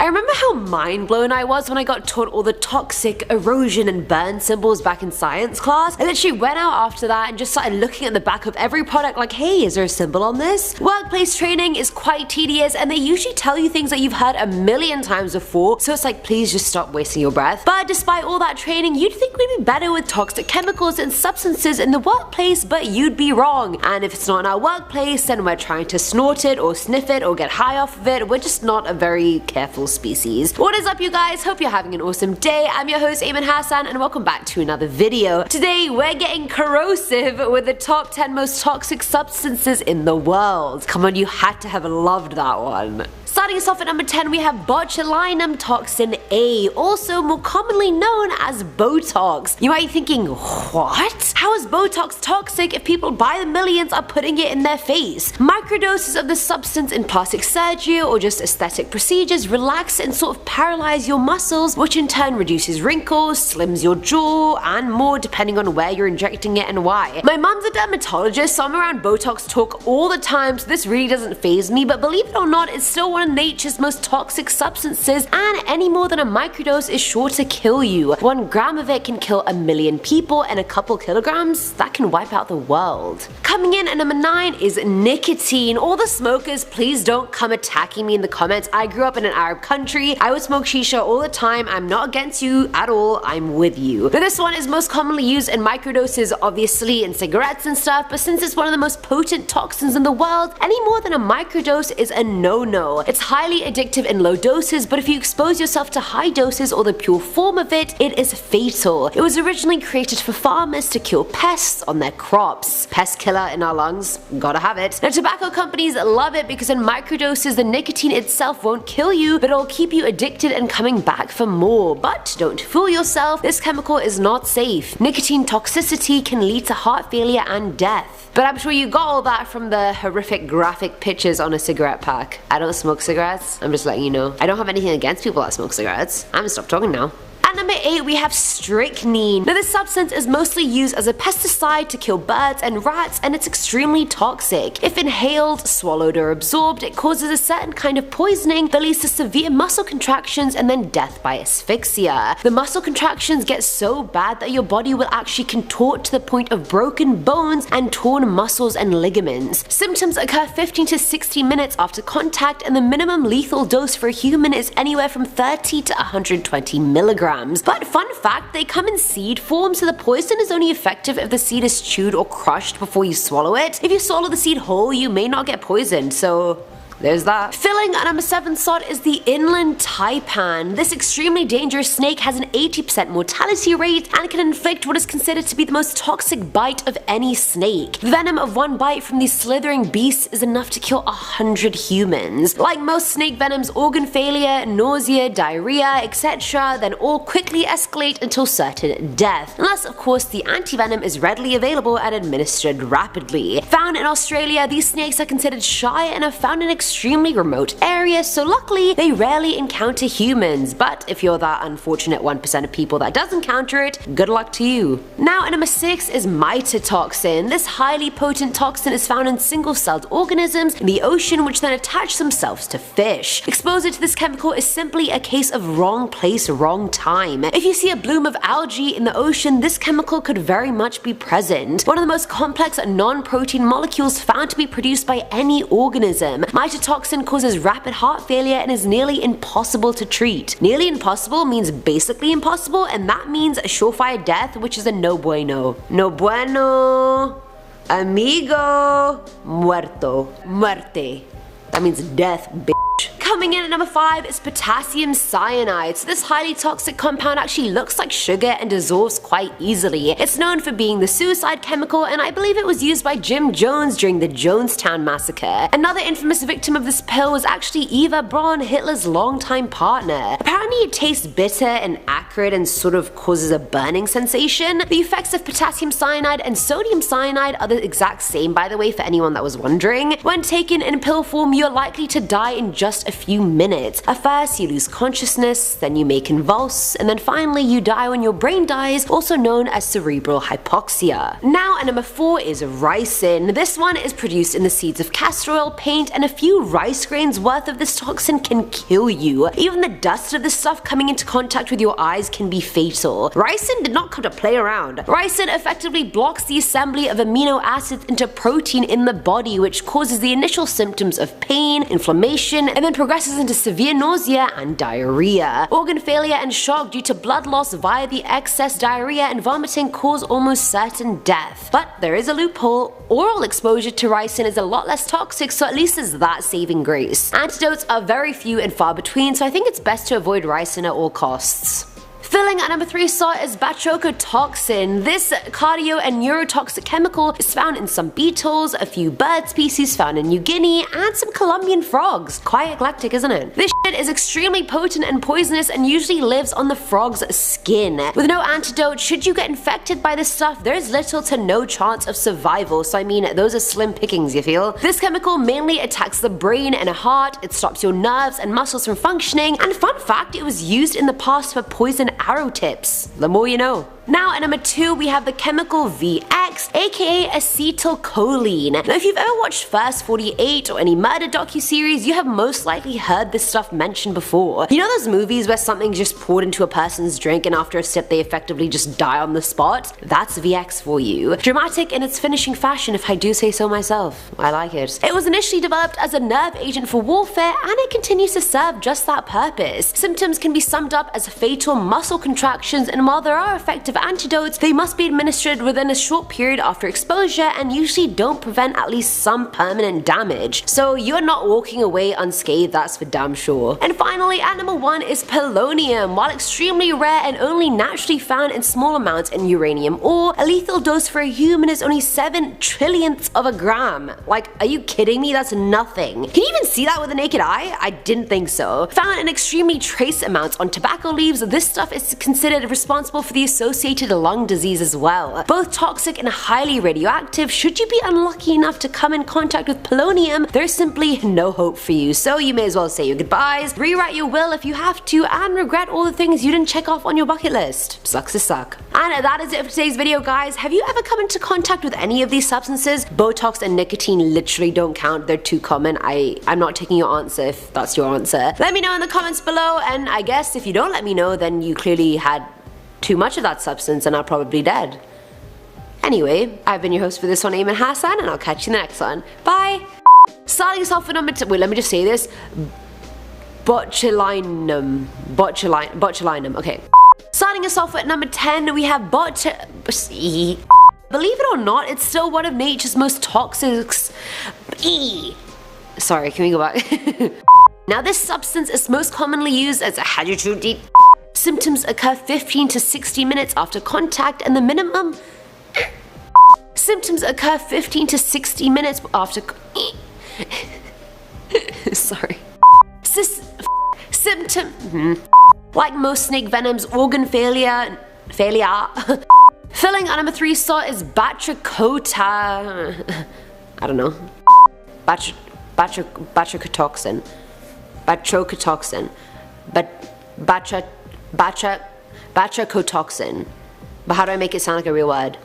I remember how mind blown I was when I got taught all the toxic, erosion, and burn symbols back in science class. I literally went out after that and just started looking at the back of every product like, hey, is there a symbol on this? Workplace training is quite tedious and they usually tell you things that you've heard a million times before, so it's like, please just stop wasting your breath. But despite all that training, you'd think we'd be better with toxic chemicals and substances in the workplace, but you'd be wrong. And if it's not in our workplace, then we're trying to snort it or sniff it or get high off of it. We're just not a very careful species. What is up, you guys? Hope you're having an awesome day. I'm your host Ayman Hassan and welcome back to another video. Today we're getting corrosive with the top 10 most toxic substances in the world. Come on, you had to have loved that one. Starting us off at number 10, we have botulinum toxin A, also more commonly known as Botox. You might be thinking, what? How is Botox toxic if people by the millions are putting it in their face? Microdoses of the substance in plastic surgery or just aesthetic procedures relax and sort of paralyze your muscles, which in turn reduces wrinkles, slims your jaw, and more depending on where you're injecting it and why. My mom's a dermatologist, so I'm around Botox talk all the time, so this really doesn't faze me, but believe it or not, it's still one of nature's most toxic substances, and any more than a microdose is sure to kill you. 1 gram of it can kill a million people, and a couple kilograms, that can wipe out the world. Coming in at number 9 is nicotine. All the smokers, please don't come attacking me in the comments. I grew up in an Arab country. I would smoke shisha all the time. I'm not against you at all. I'm with you. But this one is most commonly used in microdoses, obviously in cigarettes and stuff, but since it's one of the most potent toxins in the world, any more than a microdose is a no-no. It's highly addictive in low doses, but if you expose yourself to high doses or the pure form of it, it is fatal. It was originally created for farmers to kill pests on their crops. Pest killer in our lungs, gotta have it. Now tobacco companies love it because in microdoses the nicotine itself won't kill you, but it'll keep you addicted and coming back for more. But don't fool yourself, this chemical is not safe. Nicotine toxicity can lead to heart failure and death. But I'm sure you got all that from the horrific graphic pictures on a cigarette pack. I don't smoke cigarettes, I'm just letting you know. I don't have anything against people that smoke cigarettes. I'm gonna stop talking now. At number 8 we have strychnine. Now this substance is mostly used as a pesticide to kill birds and rats, and it's extremely toxic. If inhaled, swallowed or absorbed, it causes a certain kind of poisoning that leads to severe muscle contractions and then death by asphyxia. The muscle contractions get so bad that your body will actually contort to the point of broken bones and torn muscles and ligaments. Symptoms occur 15 to 60 minutes after contact, and the minimum lethal dose for a human is anywhere from 30 to 120 milligrams. But fun fact, they come in seed form, so the poison is only effective if the seed is chewed or crushed before you swallow it. If you swallow the seed whole, you may not get poisoned, so there's that. Filling at number 7 slot is the inland taipan. This extremely dangerous snake has an 80% mortality rate and can inflict what is considered to be the most toxic bite of any snake. The venom of one bite from these slithering beasts is enough to kill 100 humans. Like most snake venoms, organ failure, nausea, diarrhea, etc. then all quickly escalate until certain death. Unless of course the antivenom is readily available and administered rapidly. Found in Australia, these snakes are considered shy and are found in extremely remote areas, so luckily they rarely encounter humans, but if you're that unfortunate 1% of people that does encounter it, good luck to you. Now at number 6 is mycotoxin. This highly potent toxin is found in single-celled organisms in the ocean which then attach themselves to fish. Exposure to this chemical is simply a case of wrong place, wrong time. If you see a bloom of algae in the ocean, this chemical could very much be present. One of the most complex non-protein molecules found to be produced by any organism. Mycotoxin causes rapid heart failure and is nearly impossible to treat. Nearly impossible means basically impossible, and that means a surefire death, which is a no bueno. No bueno, amigo, muerto, muerte. That means death, bitch. Coming in at number 5 is potassium cyanide. So this highly toxic compound actually looks like sugar and dissolves quite easily. It's known for being the suicide chemical, and I believe it was used by Jim Jones during the Jonestown massacre. Another infamous victim of this pill was actually Eva Braun, Hitler's longtime partner. Apparently it tastes bitter and acrid and sort of causes a burning sensation. The effects of potassium cyanide and sodium cyanide are the exact same, by the way, for anyone that was wondering. When taken in pill form, you're likely to die in just a few minutes. At first you lose consciousness, then you may convulse, and then finally you die when your brain dies, also known as cerebral hypoxia. Now at number 4 is ricin. This one is produced in the seeds of castor oil, paint, and a few rice grains worth of this toxin can kill you. Even the dust of this stuff coming into contact with your eyes can be fatal. Ricin did not come to play around. Ricin effectively blocks the assembly of amino acids into protein in the body, which causes the initial symptoms of pain, inflammation, and then progresses into severe nausea and diarrhea. Organ failure and shock due to blood loss via the excess diarrhea and vomiting cause almost certain death. But there is a loophole. Oral exposure to ricin is a lot less toxic, so at least there's that saving grace. Antidotes are very few and far between, so I think it's best to avoid ricin at all costs. Filling at number 3 slot is batrochotoxin. This cardio and neurotoxic chemical is found in some beetles, a few bird species found in New Guinea, and some Colombian frogs. Quite eclectic, isn't it? This shit is extremely potent and poisonous and usually lives on the frog's skin. With no antidote, should you get infected by this stuff, there's little to no chance of survival, so I mean, those are slim pickings, you feel? This chemical mainly attacks the brain and heart, it stops your nerves and muscles from functioning, and fun fact, it was used in the past for poison arrow tips. The more you know. Now at number 2 we have the chemical VX, aka acetylcholine. Now if you've ever watched First 48 or any murder docuseries, you have most likely heard this stuff mentioned before. You know those movies where something's just poured into a person's drink and after a sip they effectively just die on the spot? That's VX for you. Dramatic in its finishing fashion if I do say so myself. I like it. It was initially developed as a nerve agent for warfare and it continues to serve just that purpose. Symptoms can be summed up as fatal muscle contractions, and while there are effective antidotes, they must be administered within a short period after exposure and usually don't prevent at least some permanent damage. So you're not walking away unscathed, that's for damn sure. And finally at number 1 is polonium. While extremely rare and only naturally found in small amounts in uranium ore, a lethal dose for a human is only 7 trillionths of a gram. Like, are you kidding me? That's nothing. Can you even see that with the naked eye? I didn't think so. Found in extremely trace amounts on tobacco leaves, this stuff is considered responsible for the associated lung disease as well. Both toxic and highly radioactive, should you be unlucky enough to come in contact with polonium, there's simply no hope for you, so you may as well say your goodbyes, rewrite your will if you have to, and regret all the things you didn't check off on your bucket list. Sucks to suck. And that is it for today's video, guys. Have you ever come into contact with any of these substances? Botox and nicotine literally don't count, they're too common. I'm not taking your answer if that's your answer. Let me know in the comments below, and I guess if you don't let me know, then you clearly had too much of that substance and are probably dead. Anyway, I've been your host for this one, Eamon Hassan, and I'll catch you in the next one. Bye! Starting us off with number 2, wait, let me just say this. Botulinum, okay. Starting us off at number 10, we have believe it or not, it's still one of nature's most toxic. Sorry, can we go back? Now this substance is most commonly used as a hydrogen. Symptoms occur 15 to 60 minutes after contact, and the minimum symptoms occur 15 to 60 minutes after sorry. Like most snake venoms, organ failure. Filling at number 3 slot is batrachota. I don't know. Batrachotoxin. Batrachotoxin. But how do I make it sound like a real word?